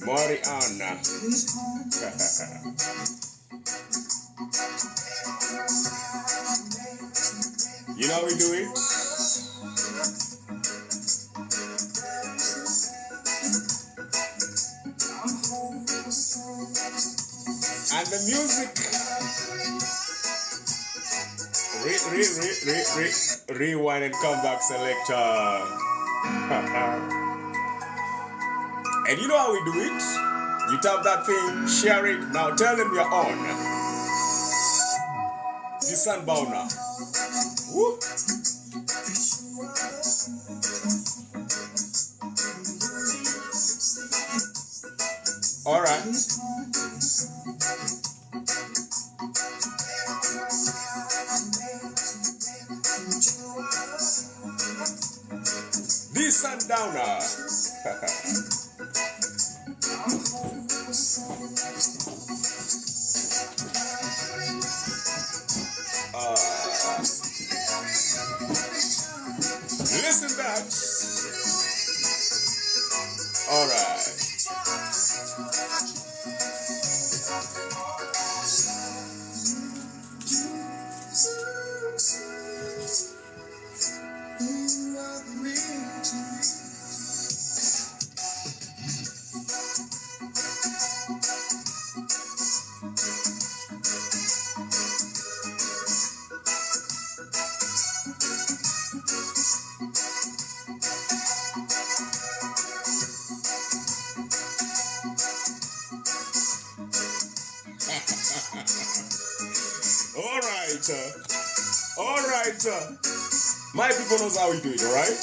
Mariana. You know how we do it? And the music. Rewind and come back, selector. And you know how we do it? You tap that thing, share it. Now tell them you're on. The Sunbowner. Woo! Alright. The Sundowner. Listen back. All right. All right. My people knows how we do it, all right?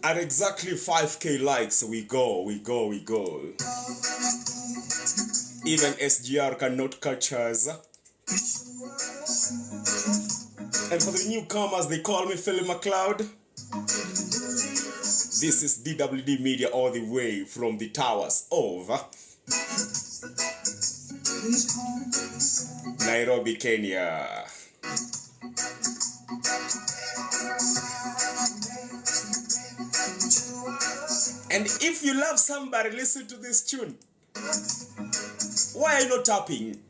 At exactly 5k likes, we go. Even SGR cannot catch us. And for the newcomers, they call me Philip McLeod. This is DWD Media all the way from the towers of Nairobi, Kenya. And if you love somebody, listen to this tune. Why are you not tapping?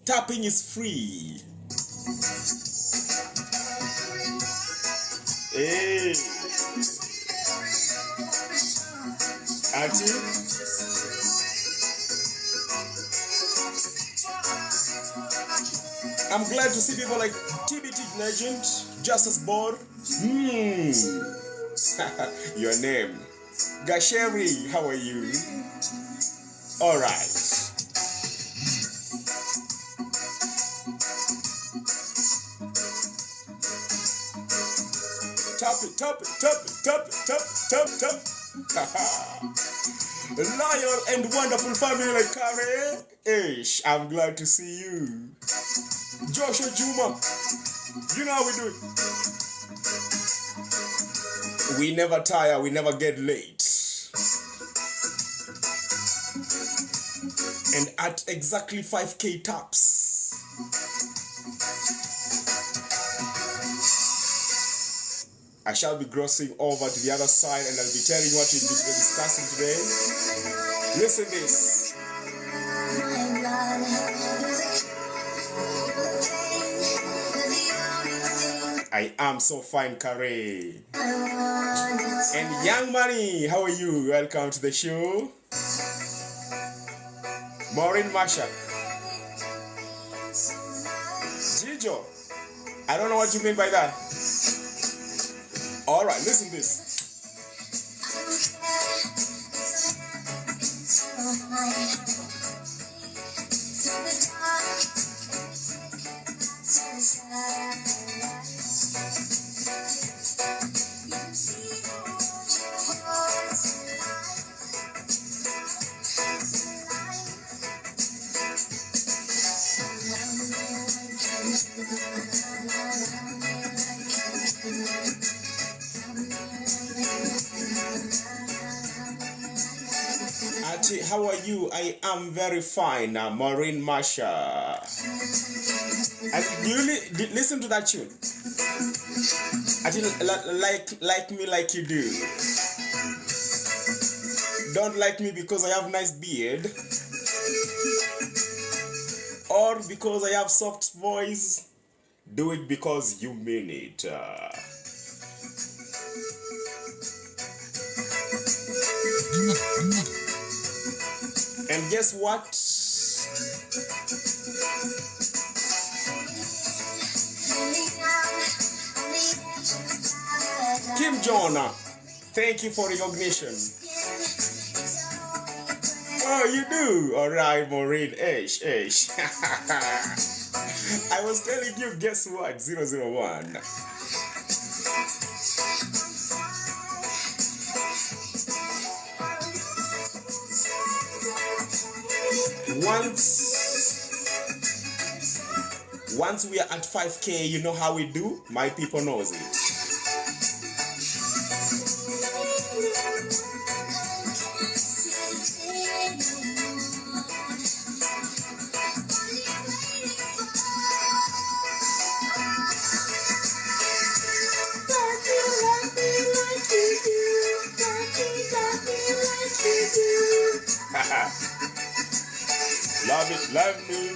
Tapping is free. Hey. Auntie? I'm glad to see people like TBT Legend, Justice Board. Your name. Gasheri, how are you? Alright. Tap it. Loyal and wonderful family like Kare. Ish, I'm glad to see you. Joshua Juma, you know how we do it. We never tire, we never get late. And at exactly 5K taps, I shall be crossing over to the other side and I'll be telling you what we'll be discussing today. Listen this. I am so fine, Kare. And Young Money, how are you? Welcome to the show. Maureen Marsha. Jijo. I don't know what you mean by that. Alright, listen this. Ati, how are you? I am very fine, Maureen Marsha. And do you listen to that tune? Ati, like me like you do. Don't like me because I have nice beard, or because I have soft voice. Do it because you mean it. And guess what? Kim Jonah, thank you for recognition. Oh, you do? Alright, Maureen. Ish. I was telling you, guess what? 001. Once we are at 5K, you know how we do? My people knows it. Love it, love me.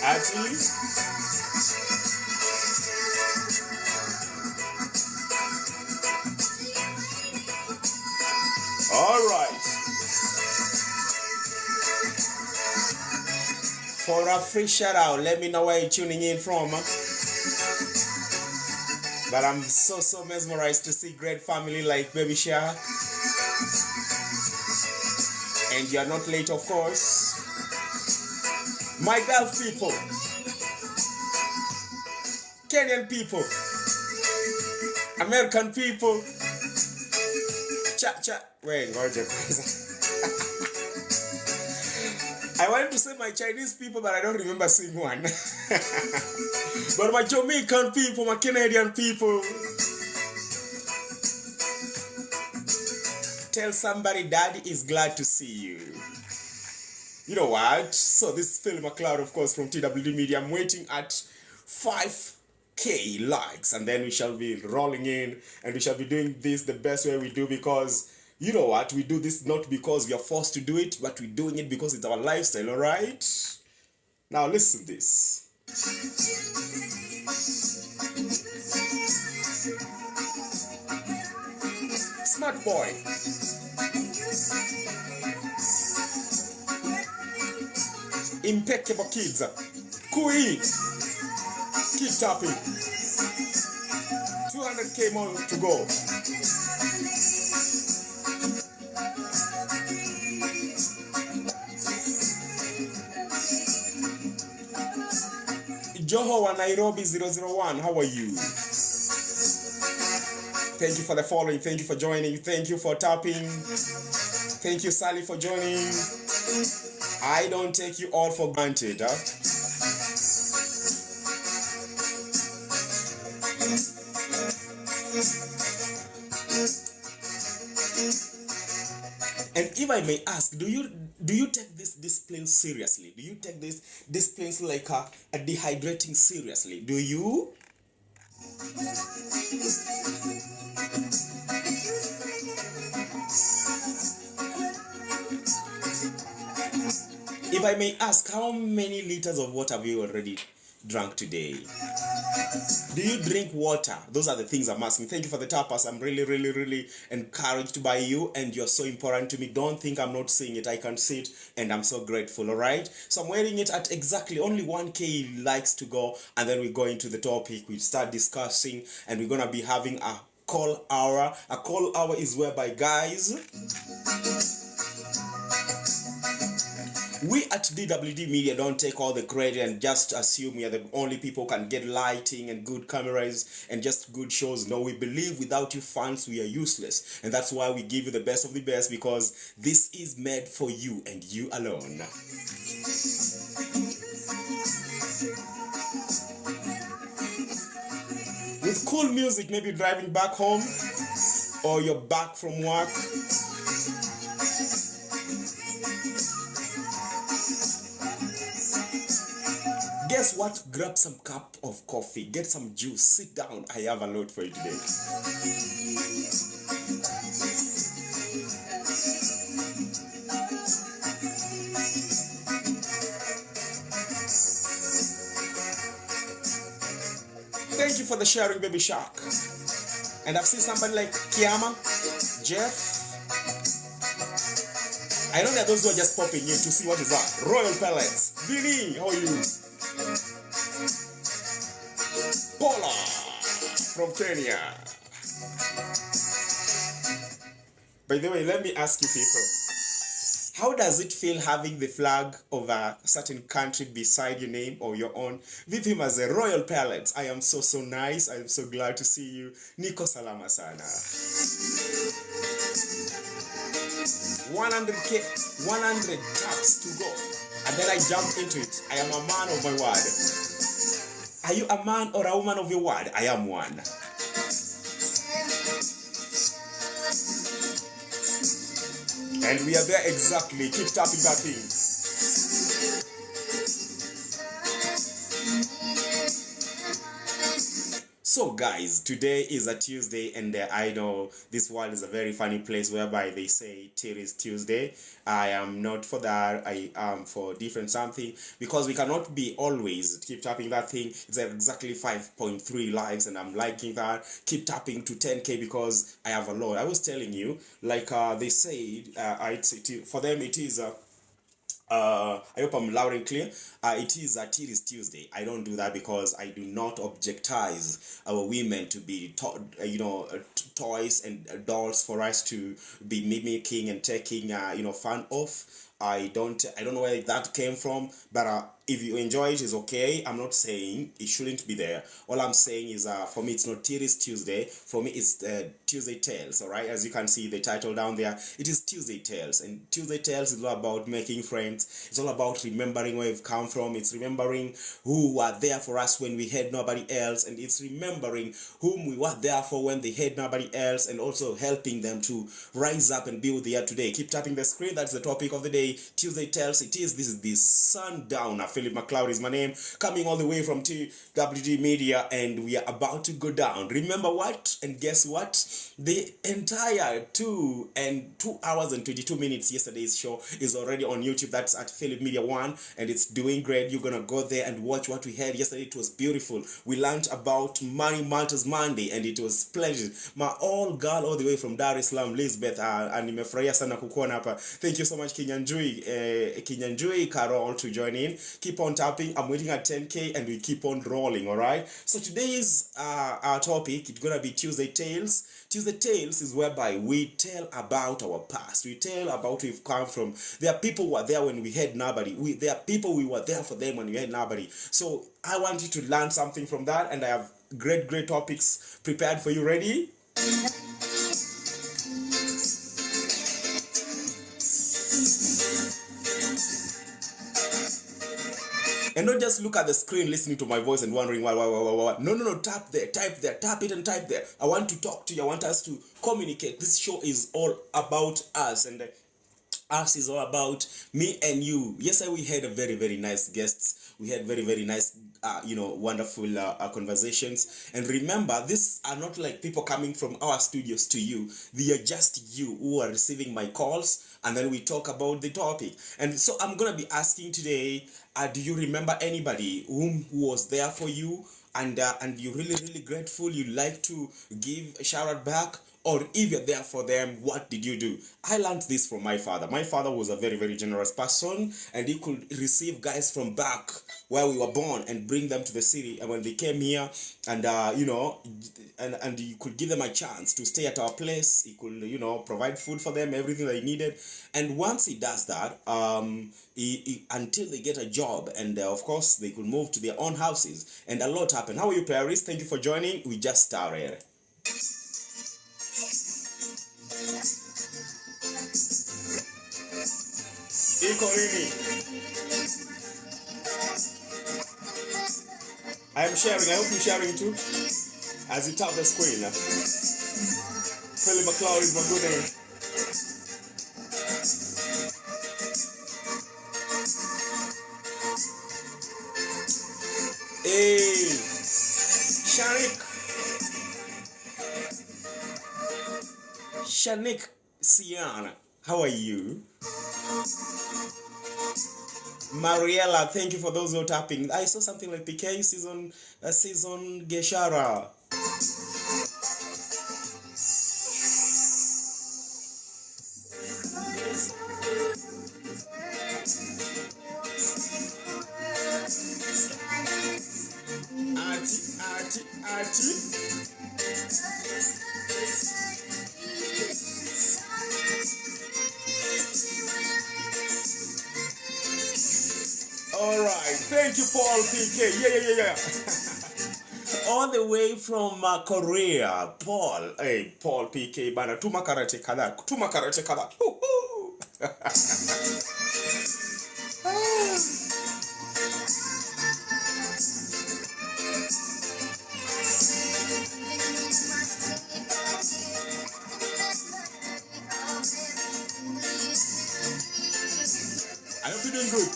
Ati. All right. For a free shout out, let me know where you're tuning in from. But I'm so mesmerized to see great family like Baby Shark. And you are not late, of course. My Gulf people, Kenyan people, American people, wait, I wanted to say my Chinese people, but I don't remember seeing one. But my Jamaican people, my Canadian people, tell somebody daddy is glad to see you. You know what? So this is Phil McLeod, of course, from TWD Media. I'm waiting at 5K likes, and then we shall be rolling in, and we shall be doing this the best way we do, because you know what? We do this not because we are forced to do it, but we're doing it because it's our lifestyle, all right? Now listen to this. Smart boy. Impeccable kids. Kui. Keep tapping. 200K more to go. Joho wa Nairobi 001, how are you? Thank you for the following. Thank you for joining. Thank you for tapping. Thank you, Sally, for joining. I don't take you all for granted. Huh? And if I may ask, do you take this discipline seriously? Do you take this disciplines like a dehydrating seriously? Do you? If I may ask, how many liters of water have you already drunk today? Do you drink water? Those are the things I'm asking. Thank you for the tapas. I'm really, really, really encouraged by you, and you're so important to me. Don't think I'm not seeing it. I can see it, and I'm so grateful, all right? So I'm wearing it at exactly only 1K likes to go, and then we go into the topic. We start discussing, and we're going to be having a call hour. A call hour is whereby, guys, we at DWD Media don't take all the credit and just assume we are the only people who can get lighting and good cameras and just good shows. No, we believe without you fans, we are useless. And that's why we give you the best of the best, because this is made for you and you alone. With cool music, maybe driving back home or you're back from work. Guess what? Grab some cup of coffee, get some juice, sit down. I have a lot for you today. Thank you for the sharing, Baby Shark. And I've seen somebody like Kiama, Jeff. I know that those who are just popping in to see what is that. Royal Pellets. Vinny, how are you? Paula from Kenya. By the way, let me ask you people, how does it feel having the flag of a certain country beside your name or your own? With him as a Royal Pellets. I am so nice. I am so glad to see you. Niko salama sana. 100K, 100 taps to go. And then I jump into it. I am a man of my word. Are you a man or a woman of your word? I am one. And we are there exactly. Keep tapping that thing. So guys, today is a Tuesday, and I know this world is a very funny place whereby they say it is Tuesday. I am not for that. I am for different something, because we cannot be always keep tapping that thing. It's at exactly 5.3 likes, and I'm liking that. Keep tapping to 10K because I have a lot. I was telling you, like they said, for them it is I hope I'm loud and clear. It is Tuesday. I don't do that because I do not objectize our women to be, toys and dolls for us to be mimicking and taking, fun of. I don't know where that came from, but if you enjoy it, it's okay. I'm not saying it shouldn't be there. All I'm saying is, for me, it's not Titties Tuesday. For me, it's Tuesday Tales, all right? As you can see the title down there, it is Tuesday Tales. And Tuesday Tales is all about making friends. It's all about remembering where we've come from. It's remembering who were there for us when we had nobody else. And it's remembering whom we were there for when they had nobody else, and also helping them to rise up and be who they are today. Keep tapping the screen. That's the topic of the day. Tuesday Tales. This is the Sundowner. Philip McLeod is my name, coming all the way from TWD Media, and we are about to go down. Remember what? And guess what? The entire 2 hours and 22 minutes yesterday's show is already on YouTube. That's at Philip Media 1, and it's doing great. You're gonna go there and watch what we had yesterday. It was beautiful. We learned about Money Matters Monday, and it was splendid. My old girl all the way from Dar es Salaam, Lisbeth, and nimefurahia sana kukuona hapa. Thank you so much, Kinyanjui Carol, to join in. Keep on tapping. I'm waiting at 10K, and we keep on rolling, all right? So today's our topic, it's gonna be Tuesday Tales. Tuesday Tales is whereby we tell about our past. We tell about where we've come from. There are people who were there when we had nobody. There are people we were there for them when we had nobody. So I want you to learn something from that, and I have great topics prepared for you. Ready? And not just look at the screen listening to my voice and wondering why. No, tap there, type there, tap it and type there. I want to talk to you. I want us to communicate. This show is all about us. And us is all about me and you. Yes, we had a very, very nice guests. We had very, very nice, wonderful conversations. And remember, these are not like people coming from our studios to you. They are just you who are receiving my calls, and then we talk about the topic. And so I'm gonna be asking today, do you remember anybody who was there for you, and you're really, really grateful? You like to give a shout out back, or if you're there for them, what did you do? I learned this from my father. My father was a very, very generous person, and he could receive guys from back where we were born and bring them to the city. And when they came here, and and you could give them a chance to stay at our place. He could, provide food for them, everything they needed. And once he does that, until they get a job, and of course they could move to their own houses, and a lot happened. How are you, Paris? Thank you for joining. We just started. Ikorini. I am sharing. I hope you're sharing too. As you tap the screen. Philip McLeod is my good name. Hey, Shanik Siana, how are you? Mariella, thank you for those who are tapping. I saw something like PK season Geshara. Artie. All right, thank you, Paul PK. Yeah. All the way from Korea, Paul. Hey, Paul PK bana. Tuma karate kada. I hope you're doing good.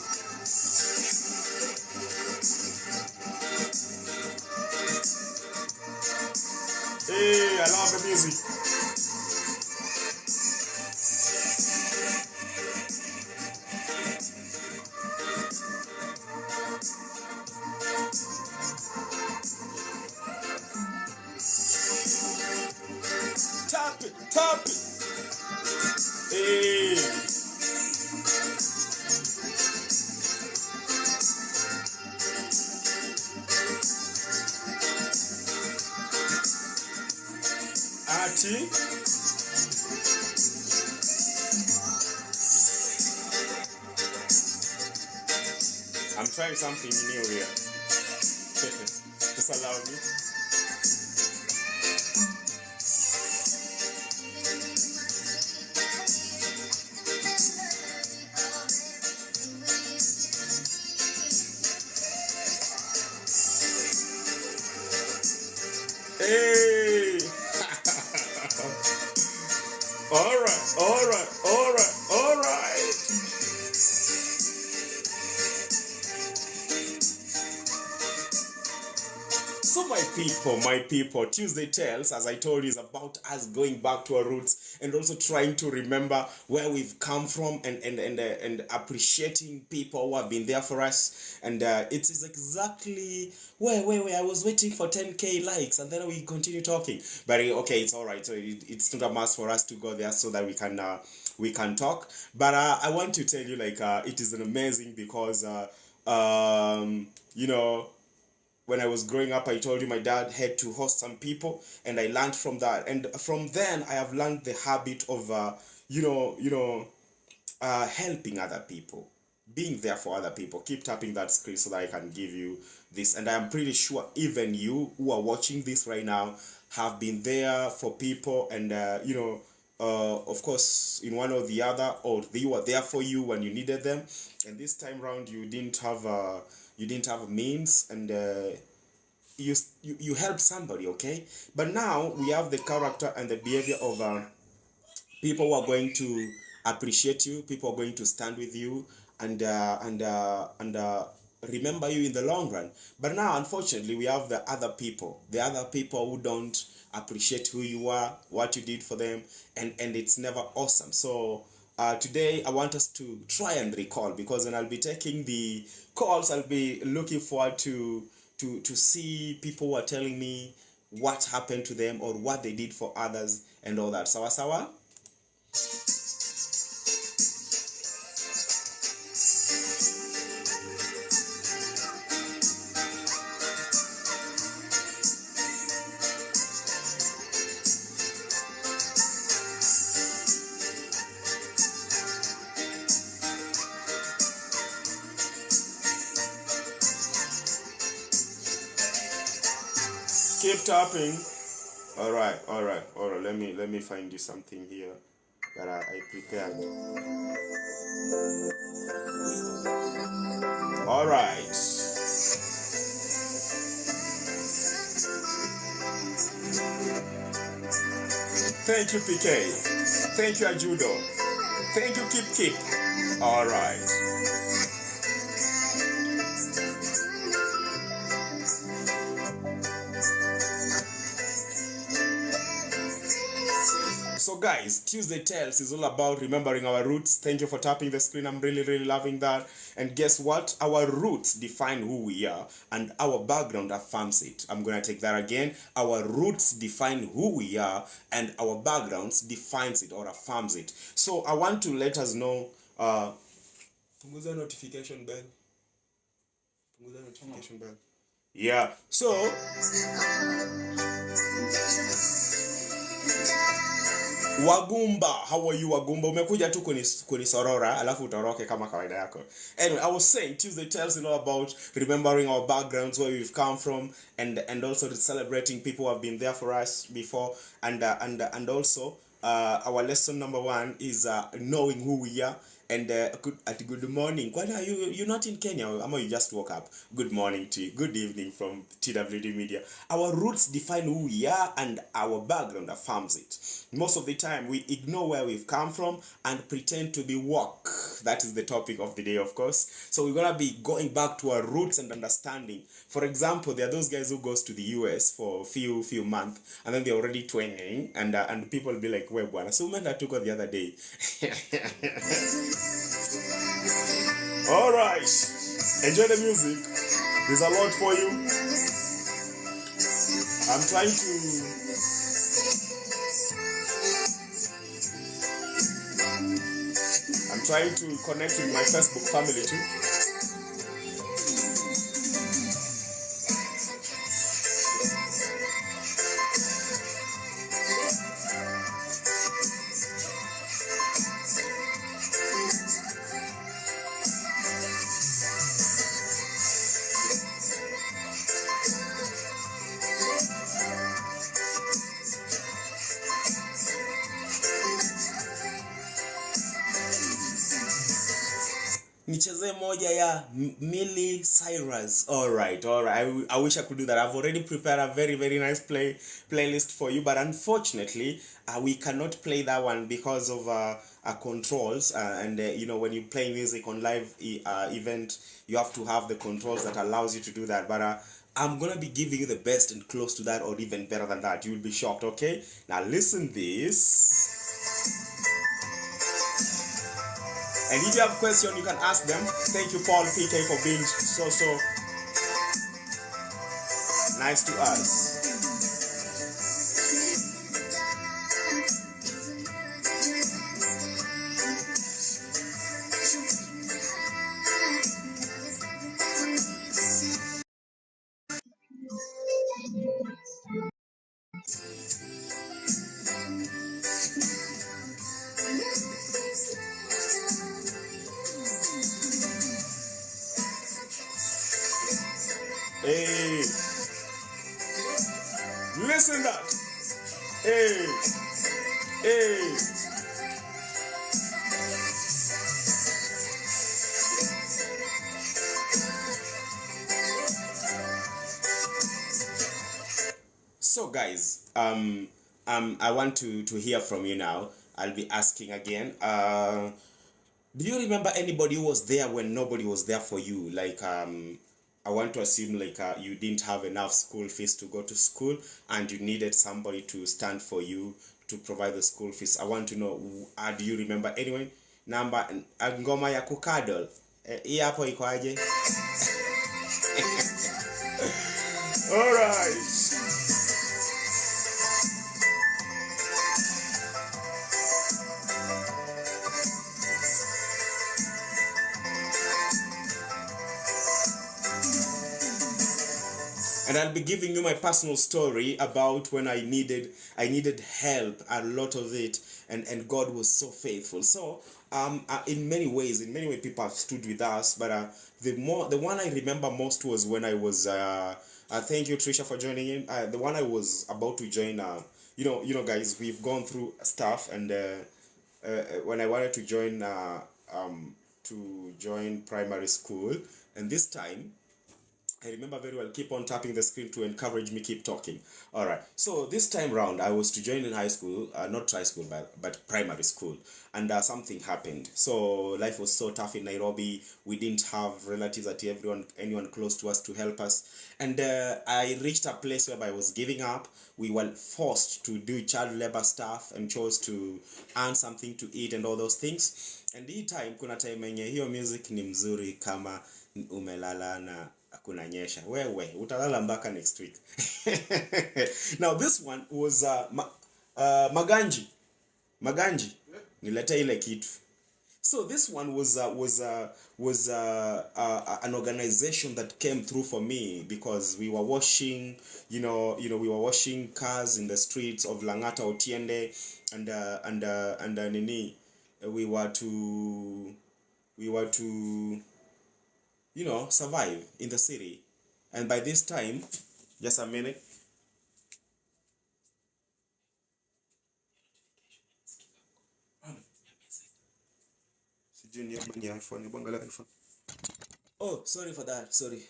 Hey, I love the music. Tap it. Hey. Artie. I'm trying something new here. Just allow me. Hey! All right. So my people, Tuesday Tales, as I told you, is about us going back to our roots and also trying to remember where we've come from, and appreciating people who have been there for us. And it is exactly where I was waiting for 10k likes, and then we continue talking. But okay, it's all right. So it's not a must for us to go there so that we can talk. But I want to tell you, like, it is an amazing, because when I was growing up, I told you my dad had to host some people, and I learned from that. And from then, I have learned the habit of, helping other people, being there for other people. Keep tapping that screen so that I can give you this. And I'm pretty sure even you who are watching this right now have been there for people, and, of course, in one or the other, or they were there for you when you needed them. And this time round, you didn't have means, and you helped somebody, okay? But now we have the character and the behavior of people who are going to appreciate you. People are going to stand with you and remember you in the long run. But now, unfortunately, we have the other people who don't appreciate who you are, what you did for them, and it's never awesome. So today I want us to try and recall, because when I'll be taking the calls, I'll be looking forward to see people who are telling me what happened to them or what they did for others and all that. Sawa sawa. Keep tapping. All right. Let me find you something here that I prepared. All right. Thank you, PK. Thank you, Ajudo. Thank you, Keep. All right. So guys, Tuesday Tales is all about remembering our roots. Thank you for tapping the screen. I'm really loving that. And guess what? Our roots define who we are, and our background affirms it. I'm going to take that again. Our roots define who we are, and our backgrounds defines it or affirms it. So I want to let us know, punguza notification bell. Punguza notification bell. Yeah. So Wagumba, how are you Wagumba? Umekuja tu kunisorora, alafu utoroke kama kawaida yako. Anyway, I was saying Tuesday tells all about remembering our backgrounds, where we've come from, and also celebrating people who have been there for us before, and also our lesson number 1 is knowing who we are. And good morning. Why are you're not in Kenya? Or you just woke up? Good morning to you. Good evening from TWD Media. Our roots define who we are, and our background affirms it. Most of the time, we ignore where we've come from and pretend to be woke. That is the topic of the day, of course. So we're gonna be going back to our roots and understanding. For example, there are those guys who goes to the US for a few months, and then they're already twanging, and people will be like, "Where bwana?" So man, I took it the other day. All right, enjoy the music. There's a lot for you. I'm trying to connect with my Facebook family too. Nicheze moja ya Miley Cyrus. All right. I wish I could do that. I've already prepared a very nice playlist for you, but unfortunately, we cannot play that one because of controls. And when you play music on live event, you have to have the controls that allows you to do that. But I'm gonna be giving you the best and close to that, or even better than that. You will be shocked. Okay. Now listen this. And if you have a question, you can ask them. Thank you, Paul PK, for being so nice to us. Hey, listen that. Hey. So guys, I want to hear from you now. I'll be asking again. Do you remember anybody who was there when nobody was there for you? Like, I want to assume like you didn't have enough school fees to go to school and you needed somebody to stand for you to provide the school fees. I want to know, do you remember anyone? Namba ngoma ya kukadol. Hii hapo iko aje? All right. And I'll be giving you my personal story about when I needed help, a lot of it, and God was so faithful. So in many ways people have stood with us, but the one I remember most was when I was thank you Trisha for joining in. The one I was about to join, you know guys, we've gone through stuff, and when I wanted to join primary school, and this time I remember very well, keep on tapping the screen to encourage me, keep talking. All right. So this time round, I was to join in high school, not high school, but primary school. And something happened. So life was so tough in Nairobi. We didn't have relatives at anyone close to us to help us. And I reached a place where I was giving up. We were forced to do child labor stuff and chose to earn something to eat and all those things. And hii time, kuna time yenye hiyo music ni mzuri kama umelala na kunanyesha, wewe utalala mpaka next week. Now this one was maganji nilete ile kitu. So this one was an organization that came through for me because we were washing, we were washing cars in the streets of Langata Otiende, and nini, we were to survive in the city. And by this time, just a minute. Oh, sorry for that. Sorry.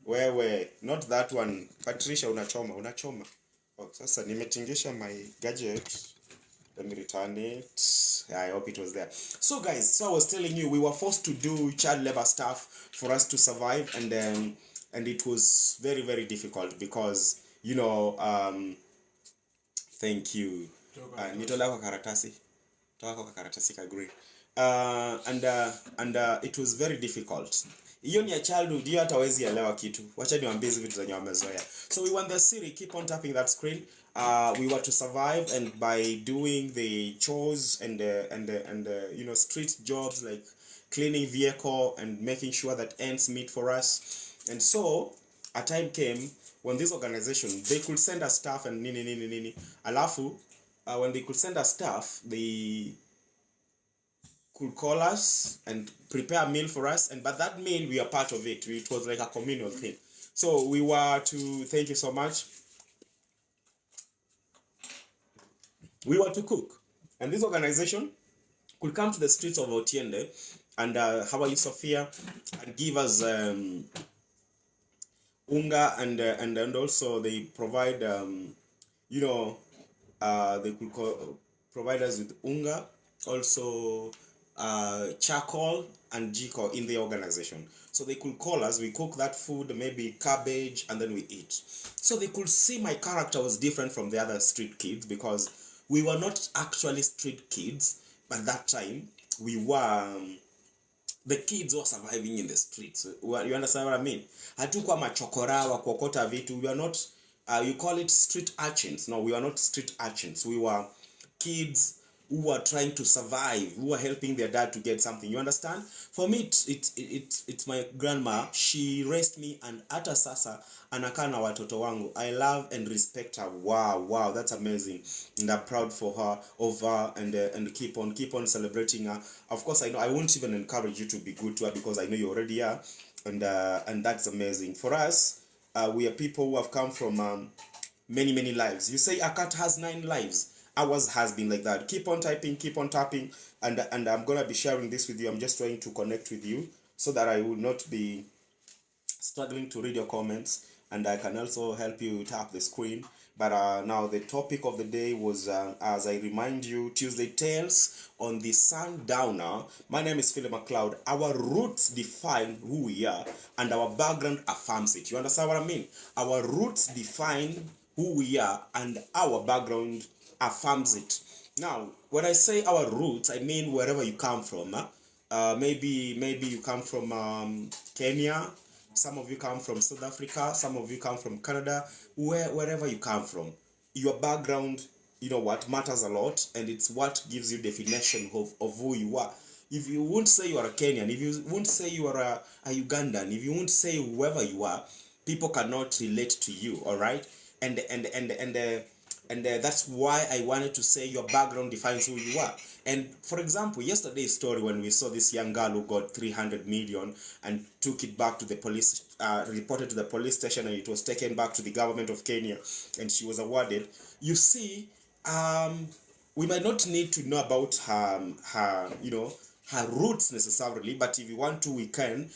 Wewe, not that one. Patricia, unachoma. Oh, sasa nimetingisha my gadget. Let me return it. I hope it was there. So guys, so I was telling you, we were forced to do child labor stuff for us to survive, and it was very, very difficult because thank you. Nitola kwa karatasi. Toka kwa karatasi ka green. And it was very difficult. Hiyo ni ya childhood, hiyo hata hawezi elewa kitu. Wacha niwaambie hizi vitu zenye wamezoea. So we went the city, keep on tapping that screen. We were to survive, and by doing the chores and street jobs like cleaning vehicle and making sure that ends meet for us. And so a time came when this organization, they could send us stuff and nini. Alafu when they could send us stuff, they could call us and prepare a meal for us, and but that meal, we are part of it. It was like a communal thing. So we were to, thank you so much, we were to cook, and this organization could come to the streets of Otiende and how are you, Sophia, and give us unga, and also they provide they could provide us with unga, also charcoal and jiko in the organization. So they could call us, we cook that food, maybe cabbage, and then we eat. So they could see my character was different from the other street kids because we were not actually street kids, but that time we were the kids were surviving in the streets. You understand what I mean? Hatukuwa machokora wa kuokota vitu. We are not, you call it street urchins. No, we are not street urchins. We were kids who were trying to survive, who were helping their dad to get something. You understand? For me, it's my grandma. She raised me, and ata sasa anakaa na watoto wangu. I love and respect her. Wow, that's amazing, and I'm proud of her, and keep on celebrating her. Of course, I know I won't even encourage you to be good to her because I know you already are, and that's amazing. For us, we are people who have come from many lives. You say a cat has 9 lives. Ours has been like that. Keep on typing, keep on tapping, and I'm gonna be sharing this with you. I'm just trying to connect with you so that I will not be struggling to read your comments, and I can also help you tap the screen But now the topic of the day was, as I remind you, Tuesday Tales on the Sundowner. My name is Philip McLeod. Our roots define who we are, and our background affirms it. You understand what I mean? Our roots define who we are, and our background affirms it. Now, when I say our roots, I mean wherever you come from. Maybe you come from Kenya. Some of you come from South Africa. Some of you come from Canada. Wherever you come from, your background, you know what, matters a lot, and it's what gives you definition of who you are. If you won't say you are a Kenyan, if you won't say you are a Ugandan, if you won't say whoever you are, people cannot relate to you. All right, and that's why I wanted to say your background defines who you are. And for example, yesterday's story, when we saw this young girl who got 300 million and took it back to the police, reported to the police station, and it was taken back to the government of Kenya, and she was awarded. You see, we might not need to know about her roots necessarily, but if you want to, we can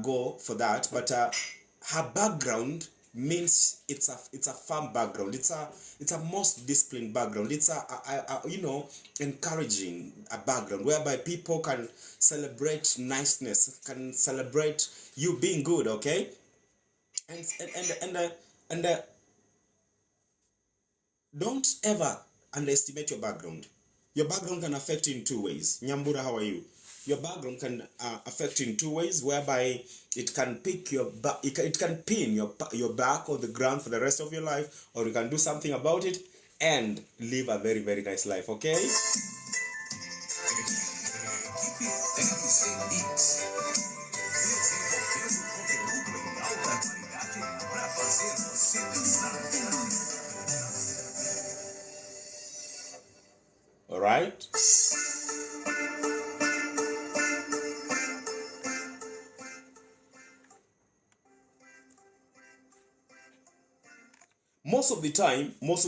go for that. But her background means it's a firm background. It's a most disciplined background. It's a encouraging a background whereby people can celebrate niceness, can celebrate you being good. Okay, and don't ever underestimate your background. Your background can affect you in two ways. Nyambura, how are you? Your background can affect you in two ways, whereby it can pick your back, it can pin your back on the ground for the rest of your life, or you can do something about it and live a very, very nice life. Okay. All right. Most of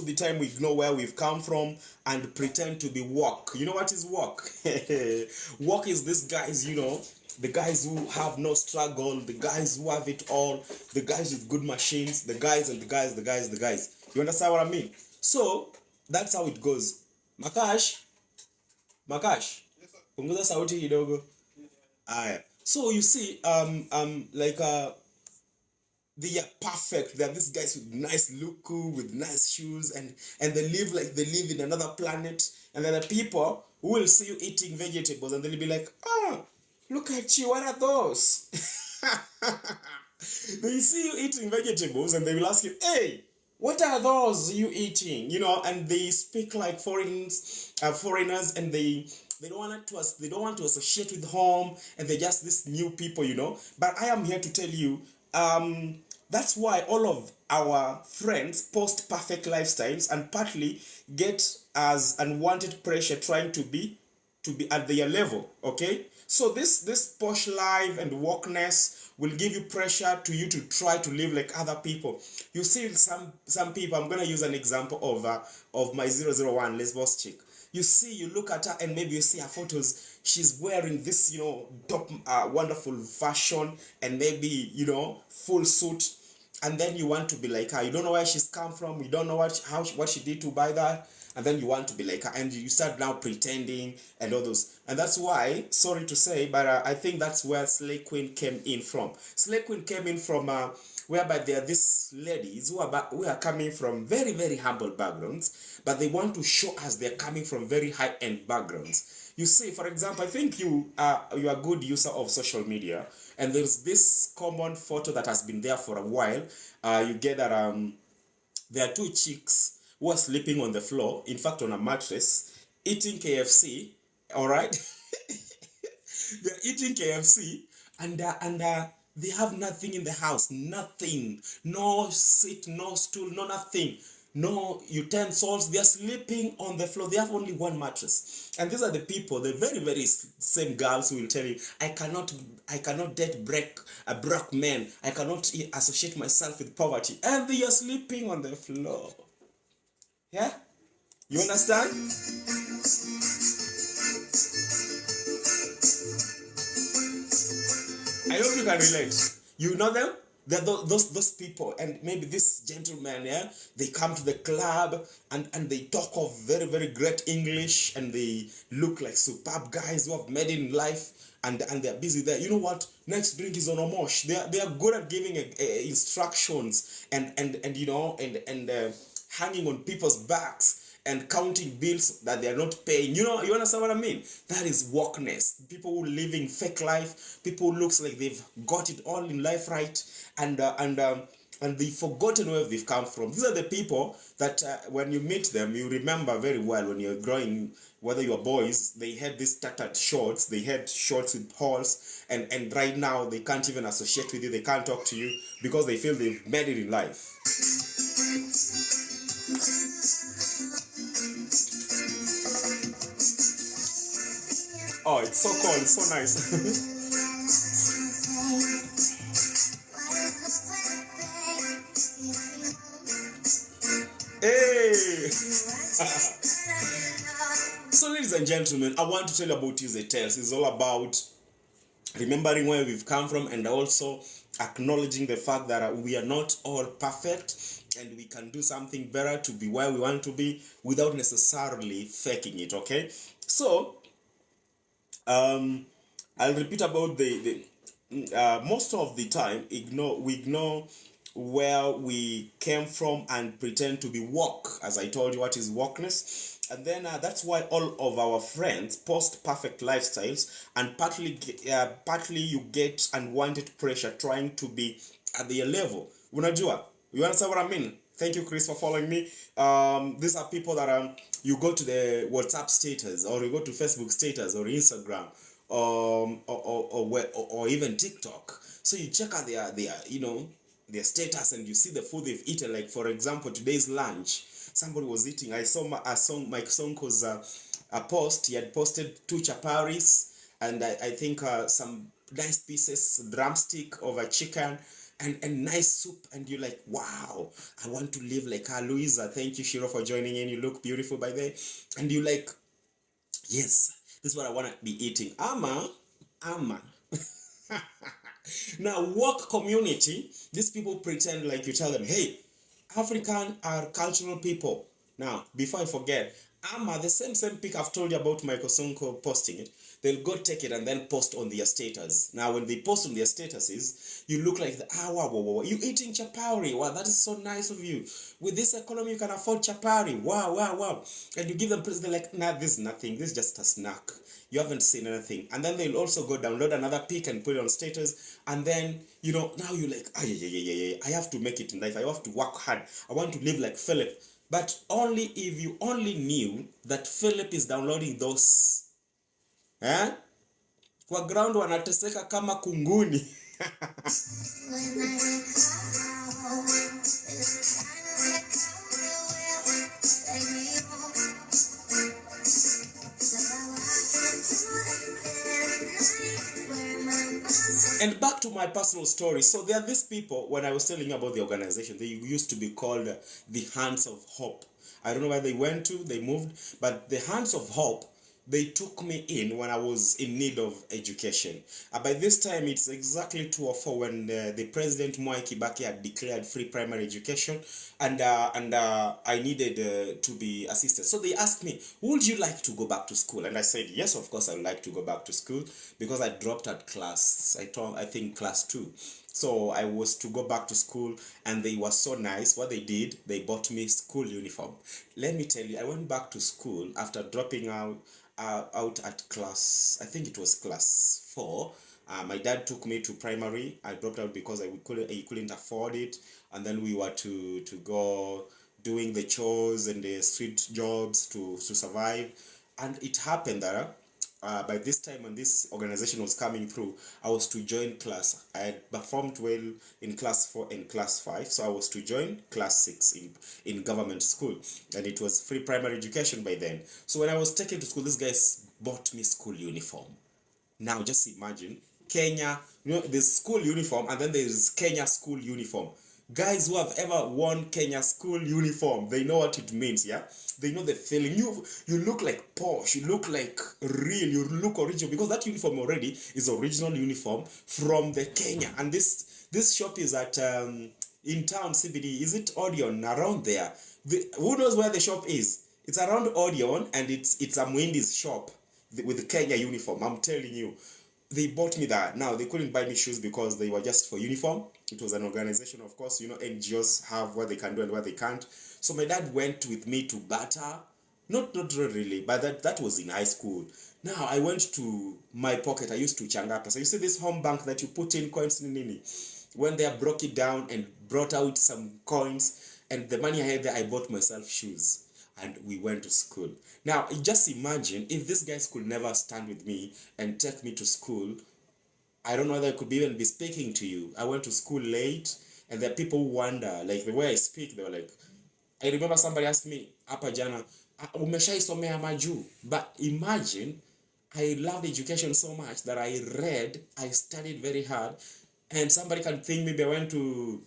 the time we ignore where we've come from and pretend to be woke. You know what is woke? Woke is this guys, the guys who have no struggle, the guys who have it all, the guys with good machines, the guys. You understand what I mean? So that's how it goes. Makash, punguza sauti kidogo. Aya. So you see, they are perfect. They are these guys with nice look, with nice shoes, and they live like they live in another planet. And then the people who will see you eating vegetables, and they'll be like, look at you, what are those? They see you eating vegetables, and they will ask you, hey, what are those you eating? And they speak like foreigners, and they don't want to associate with home, and they're just these new people, But I am here to tell you, that's why all of our friends post perfect lifestyles and partly get as unwanted pressure trying to be at their level. Okay, so this posh life and wokeness will give you pressure to you to try to live like other people. You see some people. I'm gonna use an example of my 001 lesbos chick. You see, you look at her and maybe you see her photos. She's wearing this, top, wonderful fashion, and maybe, full suit. And then you want to be like her. You don't know where she's come from. You don't know what she did to buy that. And then you want to be like her. And you start now pretending and all those. And that's why, sorry to say, but I think that's where Slay Queen came in from. Slay Queen came in from whereby there are these ladies who are coming from very, very humble backgrounds, but they want to show us they're coming from very high-end backgrounds. You see, for example, I think you are a good user of social media, and there's this common photo that has been there for a while. You get that there are two chicks who are sleeping on the floor, in fact on a mattress, eating KFC, all right? They're eating KFC, and they have nothing in the house, nothing, no seat, no stool, no nothing, no utensils. They are sleeping on the floor. They have only one mattress. And these are the people, the very, very same girls who will tell you, I cannot date a broke man. I cannot associate myself with poverty. And they are sleeping on the floor. Yeah? You understand? I hope you can relate. You know them? They're those people, and maybe this gentlemen, yeah, they come to the club and they talk of very, very great English, and they look like superb guys who have made it in life, and they're busy there. You know what? Next drink is on Omosh. They are good at giving instructions and you know and hanging on people's backs and counting bills that they are not paying. You know, you understand what I mean? That is wokeness. People who living fake life, people who looks like they've got it all in life right, and they've forgotten where they've come from. These are the people that when you meet them, you remember very well when you're growing, whether you're boys, they had these tattered shorts, they had shorts with holes, and right now they can't even associate with you, they can't talk to you because they feel they've made it in life. Oh, it's so cold, it's so nice. Hey! So, ladies and gentlemen, I want to tell you about Tuesday Tales. It's all about remembering where we've come from and also acknowledging the fact that we are not all perfect and we can do something better to be where we want to be without necessarily faking it, okay? So, I'll repeat about the most of the time we ignore where we came from and pretend to be woke. As I told you, what is wokeness? And then that's why all of our friends post perfect lifestyles, and partly you get unwanted pressure trying to be at their level. Unajua, you understand what I mean? Thank you, Chris, for following me. These are people that you go to the WhatsApp status, or you go to Facebook status, or Instagram, or even TikTok. So you check out their their status, and you see the food they've eaten. Like, for example, today's lunch, somebody was eating. I saw Mike Sonko's a post. He had posted 2 chaparis, and I think some nice pieces, drumstick of a chicken, and nice soup, and you're like, wow, I want to live like her. Louisa, thank you, Shiro, for joining in. You look beautiful by there. And you're like, yes, this is what I want to be eating. Ama. Now, work community, these people pretend like you tell them, hey, African are cultural people. Now, before I forget, the same pic I've told you about Michael Sonko posting it, they'll go take it and then post on their status. Now, when they post on their statuses, you look like, wow, you eating chapari. Wow, that is so nice of you. With this economy, you can afford chapari. Wow. And you give them praise, they're like, nah, this is nothing. This is just a snack. You haven't seen anything. And then they'll also go download another pic and put it on status. And then, now you're like, I have to make it in life. I have to work hard. I want to live like Philip. But only if you only knew that Philip is downloading those. Kwa ground wanateseka kama kunguni. And back to my personal story. So there are these people, when I was telling you about the organization, they used to be called the Hands of Hope. I don't know where they went to, they moved, but the Hands of Hope, they took me in when I was in need of education. By this time, it's exactly 2 or 4 when the President Mwai Kibaki had declared free primary education, and I needed to be assisted. So they asked me, would you like to go back to school? And I said, yes, of course, I would like to go back to school, because I dropped at class, I think class 2. So I was to go back to school, and they were so nice. What they did, they bought me school uniform. Let me tell you, I went back to school after dropping out at class, I think it was class 4. My dad took me to primary. I dropped out because I couldn't afford it, and then we were to go doing the chores and the street jobs to survive. And it happened that by this time, when this organization was coming through, I was to join class. I had performed well in class 4 and class 5, so I was to join class 6 in government school, and it was free primary education by then. So when I was taken to school, these guys bought me school uniform. Now just imagine, Kenya, there's school uniform, and then there's Kenya school uniform. Guys who have ever worn Kenya school uniform, they know what it means, yeah? They know the feeling. You look like posh, you look like real, you look original, because that uniform already is original uniform from the Kenya. And this shop is at in town CBD. Is it Odeon around there? Who knows where the shop is? It's around Odeon, and it's a Wendy's shop with the Kenya uniform. I'm telling you, they bought me that. Now they couldn't buy me shoes because they were just for uniform. It was an organization, of course. You know, NGOs have what they can do and what they can't. So my dad went with me to Bata. Not really, but that was in high school. Now I went to my pocket. I used to Changata. So you see this home bank that you put in coins, nini. When they broke it down and brought out some coins, and the money I had there, I bought myself shoes. And we went to school. Now, just imagine if these guys could never stand with me and take me to school. I don't know whether I could even be speaking to you. I went to school late, and there are people who wonder, like the way I speak, they were like, I remember somebody asked me, hapa jana, umeshaisomea maju? But imagine, I loved education so much that I read, I studied very hard, and somebody can think maybe I went to,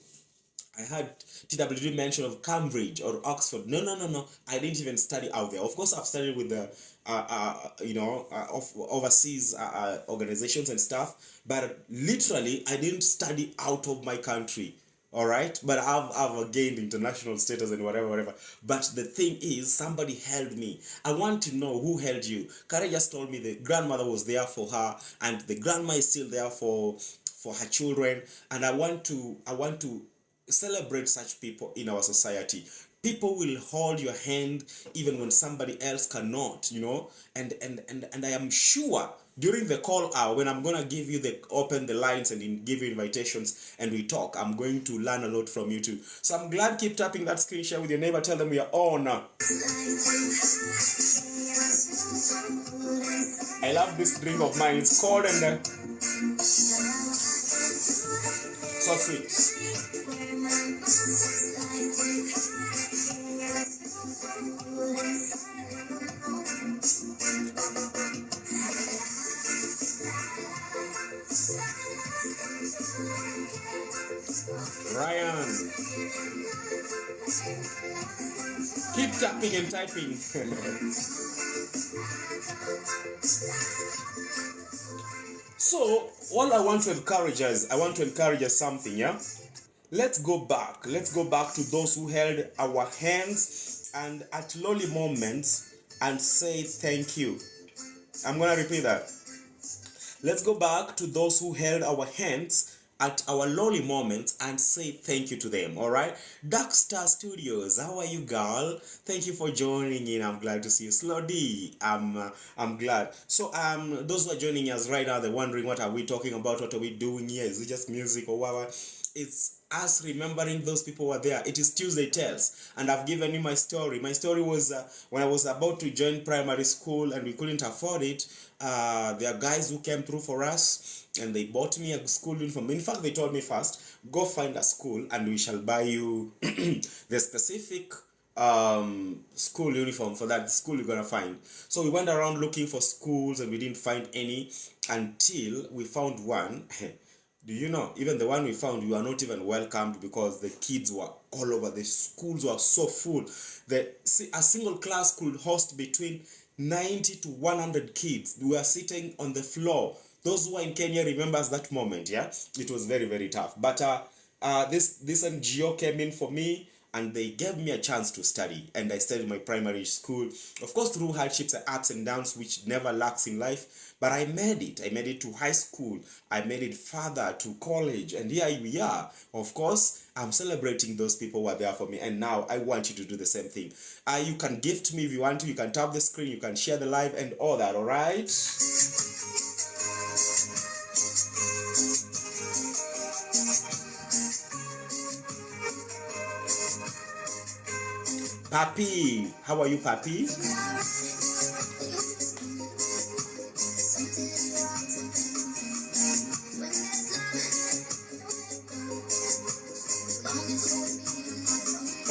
I had TWD mention of Cambridge or Oxford. No. I didn't even study out there. Of course, I've studied with the, overseas organizations and stuff. But literally, I didn't study out of my country. All right, but I've gained international status and whatever. But the thing is, somebody held me. I want to know who held you. Kare just told me the grandmother was there for her, and the grandma is still there for her children. And I want to celebrate such people in our society. People will hold your hand even when somebody else cannot, you know. And I am sure during the call hour, when I'm gonna give you open the lines and give you invitations and we talk, I'm going to learn a lot from you too. So I'm glad. Keep tapping that screen share with your neighbor. Tell them we are on. I love this drink of mine. It's cold and so sweet. Ryan, keep tapping and typing. So, all I want to encourage us something, yeah? Let's go back to those who held our hands and at lowly moments and say thank you. I'm gonna repeat that. Let's go back to those who held our hands at our lowly moments and say thank you to them. All right, Dark Star Studios, how are you, girl? Thank you for joining in. I'm glad to see you. Slow D, I'm glad. So those who are joining us right now, they're wondering, what are we talking about? What are we doing here? Is it just music or whatever? It's us remembering those people who were there. It is Tuesday Tales, and I've given you my story. My story was when I was about to join primary school and we couldn't afford it. There are guys who came through for us and they bought me a school uniform. In fact, they told me first, go find a school and we shall buy you the specific school uniform for that school you're gonna find. So we went around looking for schools and we didn't find any until we found one. Do you know, even the one we found, we were not even welcomed because the kids were all over. The schools were so full. A single class could host between 90 to 100 kids. We were sitting on the floor. Those who are in Kenya remembers that moment, yeah? It was very, very tough. But this NGO came in for me and they gave me a chance to study. And I studied my primary school. Of course, through hardships and ups and downs, which never lacks in life. But I made it. I made it to high school. I made it further to college. And here we are. Of course, I'm celebrating those people who are there for me. And now I want you to do the same thing. You can gift me if you want to. You can tap the screen. You can share the live and all that, all right? Papi, how are you, Papi?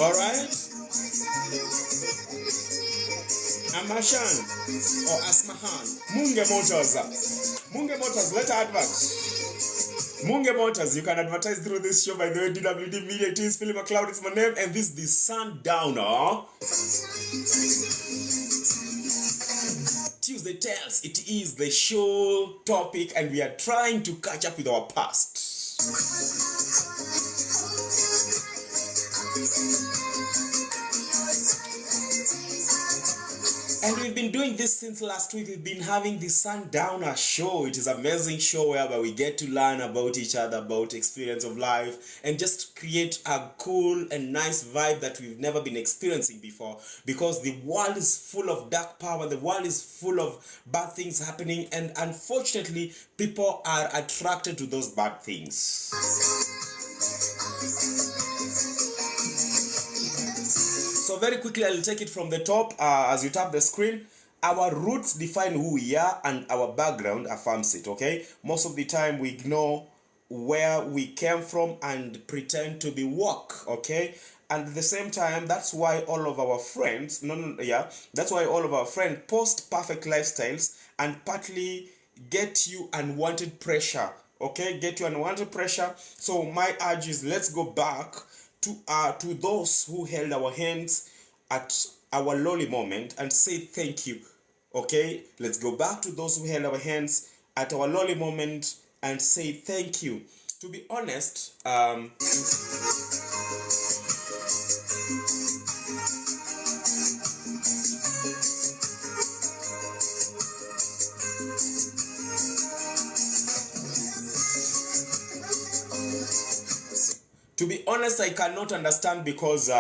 All right. Amashan or Asmahan. Munge Motors. Munge Motors, let advert. Munge Motors, you can advertise through this show. By the way, DWD Media, it is Philip McLeod, it's my name, and this is the Sundowner Tuesday Tales. It is the show topic, and we are trying to catch up with our past. And we've been doing this since last week. We've been having the Sundowner show. It is an amazing show whereby we get to learn about each other, about experience of life, and just create a cool and nice vibe that we've never been experiencing before. Because the world is full of dark power, the world is full of bad things happening, and unfortunately, people are attracted to those bad things. So very quickly, I'll take it from the top as you tap the screen. Our roots define who we are and our background affirms it, okay? Most of the time we ignore where we came from and pretend to be woke, okay? And at the same time, that's why all of our friends, that's why all of our friends post perfect lifestyles and partly get you unwanted pressure, okay? Get you unwanted pressure. So my urge is, let's go back to those who held our hands at our lowly moment and say thank you. Okay, let's go back to those who held our hands at our lowly moment and say thank you. To be honest, I cannot understand because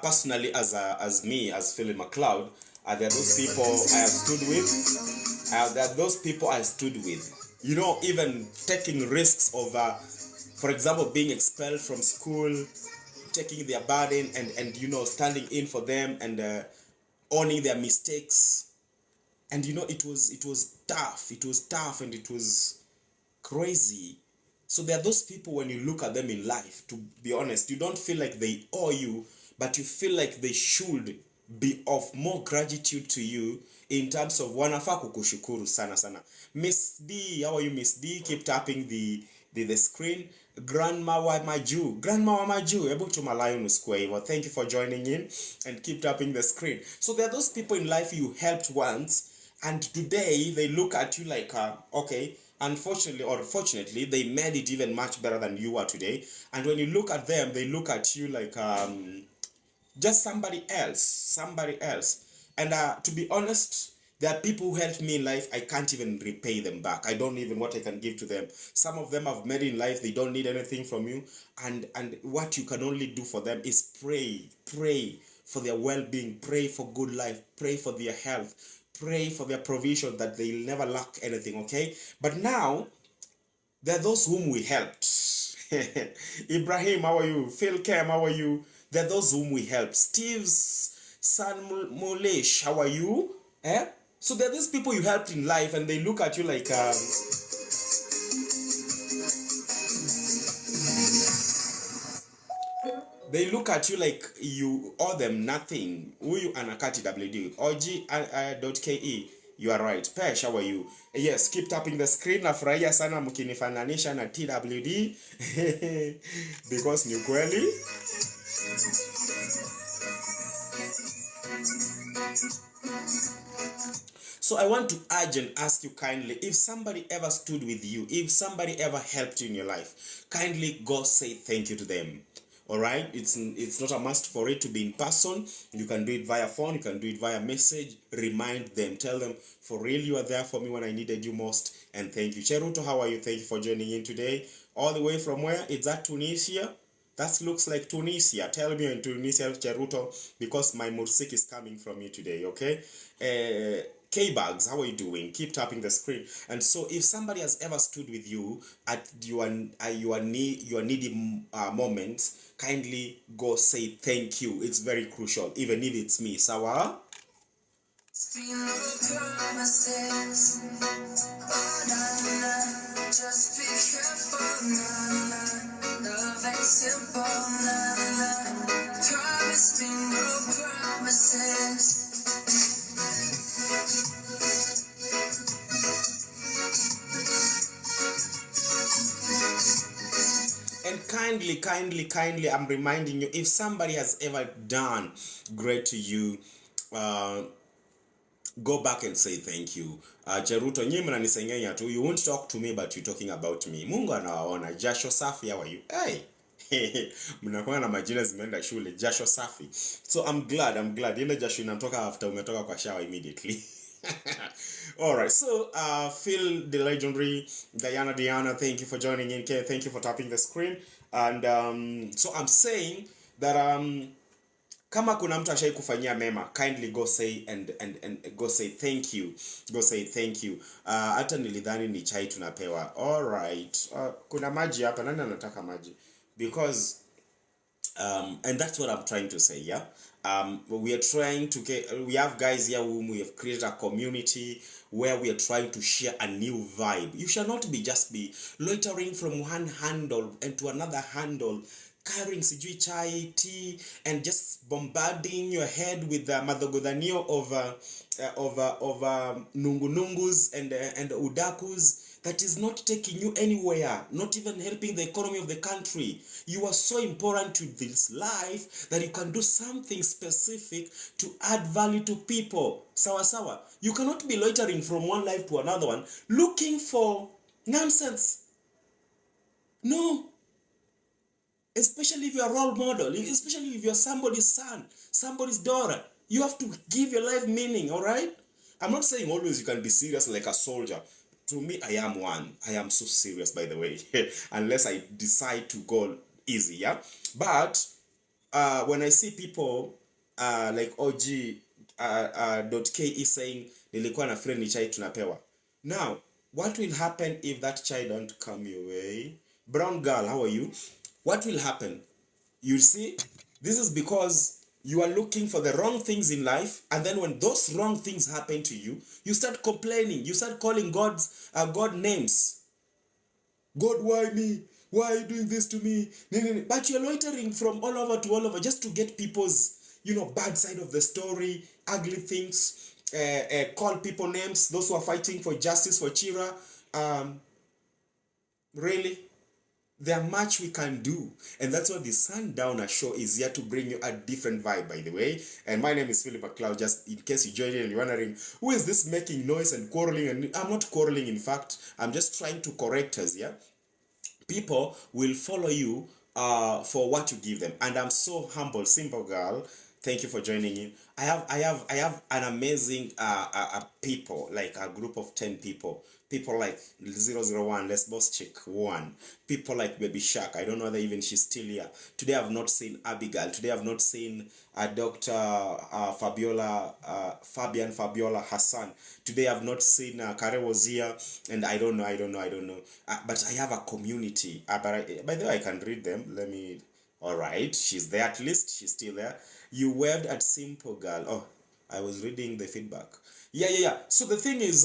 personally, as me, as Philip McLeod, there are those people I have stood with. There are those people I stood with. You know, even taking risks of, for example, being expelled from school, taking their burden and you know, standing in for them and owning their mistakes. And you know, it was tough. It was tough and it was crazy. So there are those people, when you look at them in life, to be honest, you don't feel like they owe you, but you feel like they should be of more gratitude to you in terms of wanafaa kukushukuru sana sana. Miss D, how are you, Miss D? Keep tapping the screen. Grandma wa Maju, able to Malayo Square. Well, thank you for joining in and keep tapping the screen. So there are those people in life you helped once, and today they look at you like, okay, unfortunately or fortunately, they made it even much better than you are today. And when you look at them, they look at you like just somebody else. And to be honest, there are people who helped me in life. I can't even repay them back. I don't even what I can give to them. Some of them I've met in life. They don't need anything from you. And what you can only do for them is pray for their well-being. Pray for good life. Pray for their health. Pray for their provision, that they'll never lack anything, okay? But now, there are those whom we helped. Ibrahim, how are you? Phil Kem, how are you? There are those whom we helped. Steve's son Mulesh, how are you? So there are these people you helped in life and they look at you like... they look at you like you owe them nothing. Huyu anakati WD. OG.ke. You are right. Pesh, how are you? Yes, keep tapping the screen. Nafurahia sana mkinifananisha na TWD. Because ni kweli. So I want to urge and ask you kindly, if somebody ever stood with you, if somebody ever helped you in your life, kindly go say thank you to them. All right, it's not a must for it to be in person. You can do it via phone, you can do it via message. Remind them, tell them, for real, you are there for me when I needed you most, and thank you. Cheruto, how are you? Thank you for joining in today. All the way from where? It's that Tunisia. That looks like Tunisia. Tell me in Tunisia, Cheruto, because my mursik is coming from you today, okay? K-Bags, how are you doing? Keep tapping the screen. And so if somebody has ever stood with you at your needy moments, kindly go say thank you. It's very crucial, even if it's me. Sawa? Just be careful, love ain't simple, promise me no promises. And kindly, I'm reminding you, if somebody has ever done great to you, go back and say thank you. Cheruto, nyinyi mnanisengenya tu. You won't talk to me, but you're talking about me. Mungu anawaona. Jasho safi, how are you? Hey. mnakuwa na majina zimeenda shule, jasho safi. So I'm glad ile jasho inatoka after umetoka kwa shower immediately. All right, so Phil the legendary, Diana, thank you for joining in. Okay, thank you for tapping the screen. And so I'm saying that kama kuna mtu ashai kufanyia mema, kindly go say and go say thank you, go say thank you. Hata nilidhani ni chai tunapewa. All right, kuna maji hapa, nani anataka maji? Because and that's what I'm trying to say, yeah. We are trying to we have guys here whom we have created a community where we are trying to share a new vibe. You shall not be loitering from one handle and to another handle, carrying sijui chai, tea, and just bombarding your head with the madhogodhanio of nungunungus and udakus that is not taking you anywhere, not even helping the economy of the country. You are so important to this life that you can do something specific to add value to people. Sawa sawa. You cannot be loitering from one life to another one looking for nonsense. No. Especially if you're a role model, especially if you're somebody's son, somebody's daughter. You have to give your life meaning, all right? I'm not saying always you can be serious like a soldier. To me, I am one. I am so serious, by the way, unless I decide to go easy, yeah? But when I see people like OG.ke saying, nilikuwa na friend ni chai tunapewa. Now, what will happen if that chai don't come your way? Brown girl, how are you? What will happen? You see, this is because you are looking for the wrong things in life, and then when those wrong things happen to you, you start complaining. You start calling God names. God, why me? Why are you doing this to me? But you're loitering from all over to all over just to get people's, bad side of the story, ugly things, call people names, those who are fighting for justice for Chira. Really? There are much we can do, and that's what the Sundowner show is here to bring you a different vibe, by the way. And my name is Philip McLeod, just in case you joined in and you're wondering, who is this making noise and quarreling? And I'm not quarreling, in fact, I'm just trying to correct us, yeah? People will follow you for what you give them, and I'm so humble. Simple girl, thank you for joining in. I have an amazing people, like a group of 10 people. People like 001, Let's Boss Chick 1. People like Baby Shark. I don't know whether even she's still here. Today I've not seen Abigail. Today I've not seen Dr. Fabian Fabiola Hassan. Today I've not seen Kare was here, and I don't know. But I have a community. By the way, I can read them. Let me. All right, she's there at least. She's still there. You waved at Simple Girl. Oh, I was reading the feedback. Yeah. So the thing is,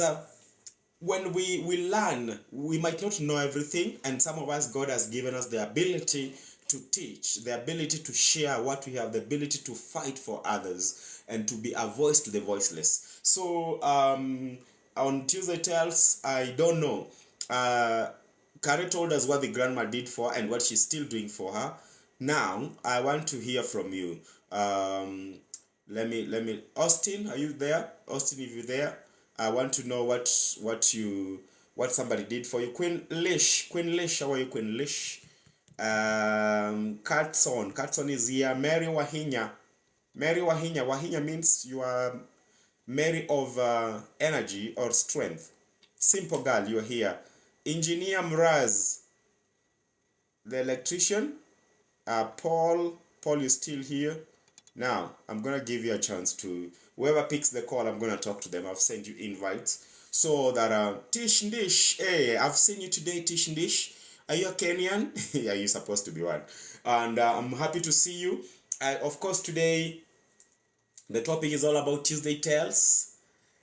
when we learn, we might not know everything, and some of us, God has given us the ability to teach, the ability to share what we have, the ability to fight for others, and to be a voice to the voiceless. So on Tuesday Tales, I don't know. Kare told us what the grandma did for her and what she's still doing for her. Now, I want to hear from you. Let me. Austin, are you there? Austin, if you're there, I want to know what somebody did for you. Queen Lish, how are you, Queen Lish? Katson is here. Mary Wahinya. Wahinya means you are Mary of energy or strength. Simple girl, you are here. Engineer Mraz, the electrician. Paul is still here. Now, I'm going to give you a chance to, whoever picks the call, I'm going to talk to them. I've sent you invites. So that, Tish Ndish, hey, I've seen you today, Tish Ndish. Are you a Kenyan? Yeah, you're supposed to be one. And I'm happy to see you. Of course, today, the topic is all about Tuesday Tales.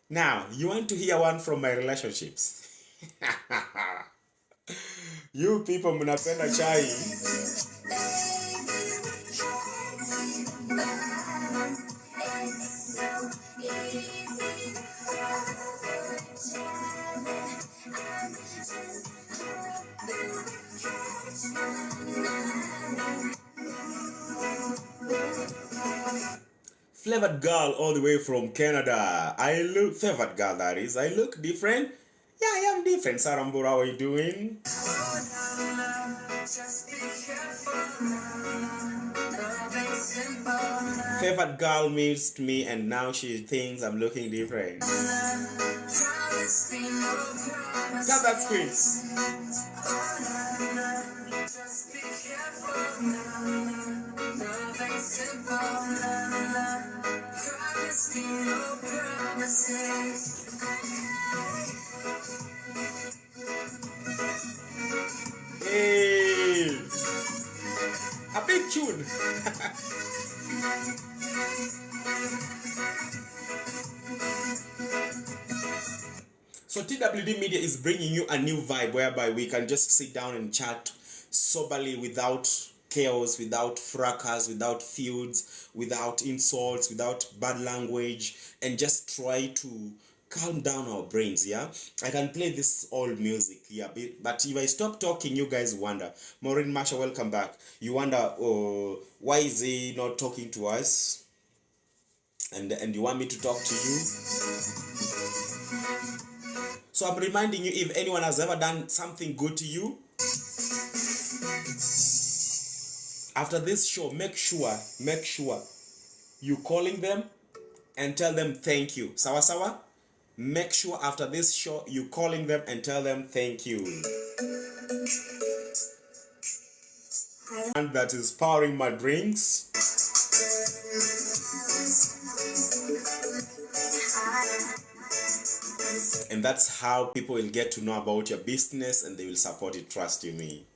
Now, you want to hear one from my relationships? You people, mnapenda chai. Flavored girl all the way from Canada. Flavored girl, that is. I look different. Yeah, I am different. Sarambura, how are you doing? Favored girl missed me and now she thinks I'm looking different. Tap that screen. Hey, a big tune. So TWD Media is bringing you a new vibe whereby we can just sit down and chat soberly without chaos, without fracas, without feuds, without insults, without bad language, and just try to calm down our brains. Yeah, I can play this old music, yeah, but if I stop talking, you guys wonder. Maureen Masha, welcome back. You wonder, oh, why is he not talking to us? And you want me to talk to you? So I'm reminding you, if anyone has ever done something good to you, after this show, make sure you calling them and tell them thank you. Sawa sawa? Make sure after this show you calling them and tell them thank you. And that is powering my drinks. And that's how people will get to know about your business and they will support it, trust you me.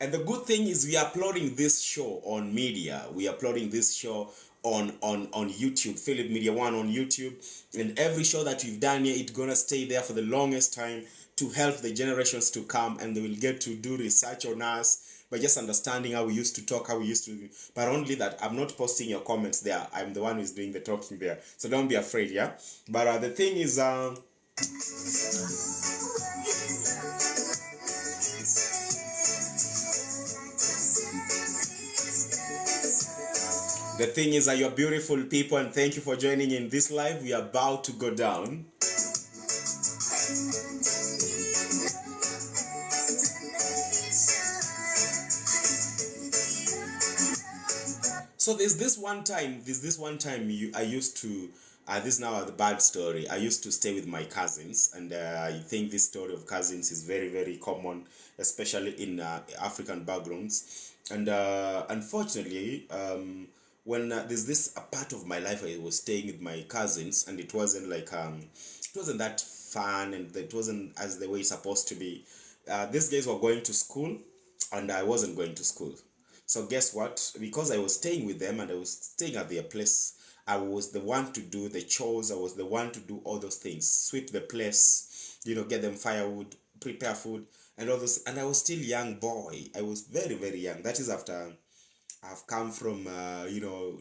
And the good thing is we are uploading this show on media. We are uploading this show on YouTube, Philip Media One on YouTube. And every show that we've done here, it's gonna stay there for the longest time to help the generations to come, and they will get to do research on us by just understanding how we used to talk, how we used to. But only that, I'm not posting your comments there. I'm the one who's doing the talking there. So don't be afraid, yeah? But the thing is, the thing is that you're beautiful people, and thank you for joining in this live. We are about to go down. So there's this one time I used to, this is now the bad story. I used to stay with my cousins, and I think this story of cousins is very, very common, especially in African backgrounds. And unfortunately, when there's this a part of my life I was staying with my cousins, and it wasn't like it wasn't that fun, and it wasn't as the way it's supposed to be. These guys were going to school, and I wasn't going to school. So guess what? Because I was staying with them and I was staying at their place, I was the one to do the chores. I was the one to do all those things, sweep the place, get them firewood, prepare food, and all those. And I was still young boy. I was very, very young. That is after I've come from,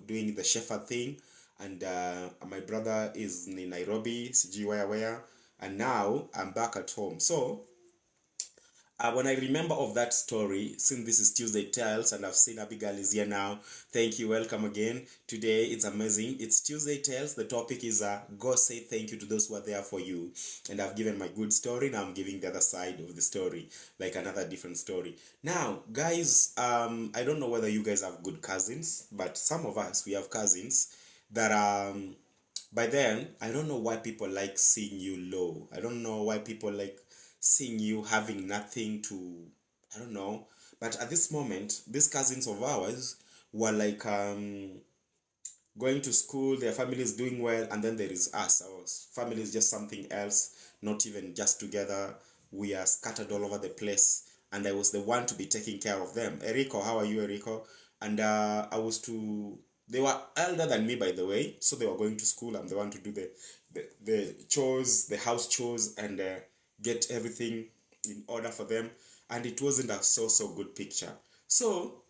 doing the shepherd thing, and my brother is in Nairobi, CG where, and now I'm back at home. So when I remember of that story, since this is Tuesday Tales and I've seen Abigail is here now, thank you, welcome again. Today it's amazing. It's Tuesday Tales. The topic is go say thank you to those who are there for you. And I've given my good story. Now I'm giving the other side of the story, like another different story. Now, guys, I don't know whether you guys have good cousins, but some of us, we have cousins that by then, I don't know why people like seeing you low. I don't know why people like seeing you having nothing to, I don't know. But at this moment, these cousins of ours were like going to school, their family is doing well, and then there is us. Our family is just something else, not even just together. We are scattered all over the place, and I was the one to be taking care of them. Erico, how are you, Erico? And they were elder than me, by the way, so they were going to school. I'm the one to do the chores, the house chores, and get everything in order for them. And it wasn't a so good picture. So,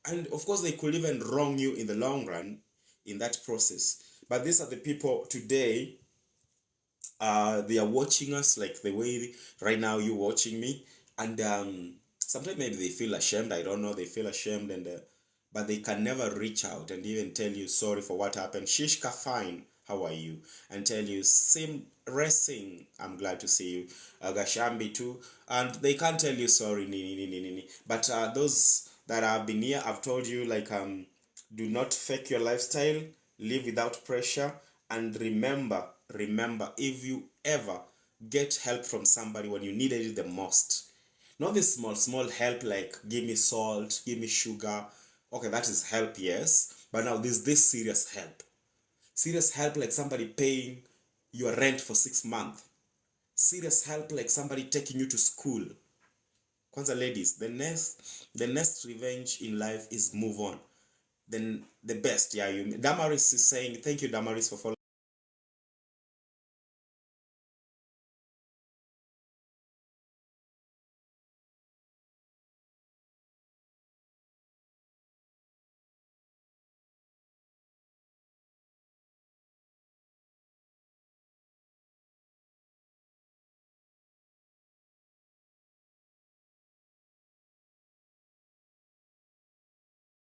and of course, they could even wrong you in the long run in that process. But these are the people today, they are watching us like the way right now you're watching me. And sometimes maybe they feel ashamed. I don't know. They feel ashamed. And but they can never reach out and even tell you sorry for what happened. Shishka, fine, how are you? And tell you, same racing, I'm glad to see you. Gashambi too. And they can't tell you sorry, but those that have been here, I've told you, like, do not fake your lifestyle, live without pressure, and remember, if you ever get help from somebody when you needed it the most, not this small help like give me salt, give me sugar. Okay, that is help, yes. But now there's this serious help. Serious help like somebody paying your rent for 6 months. Serious help like somebody taking you to school. Kwanza ladies, the next revenge in life is move on. Then the best, yeah. Damaris is saying, thank you Damaris for following.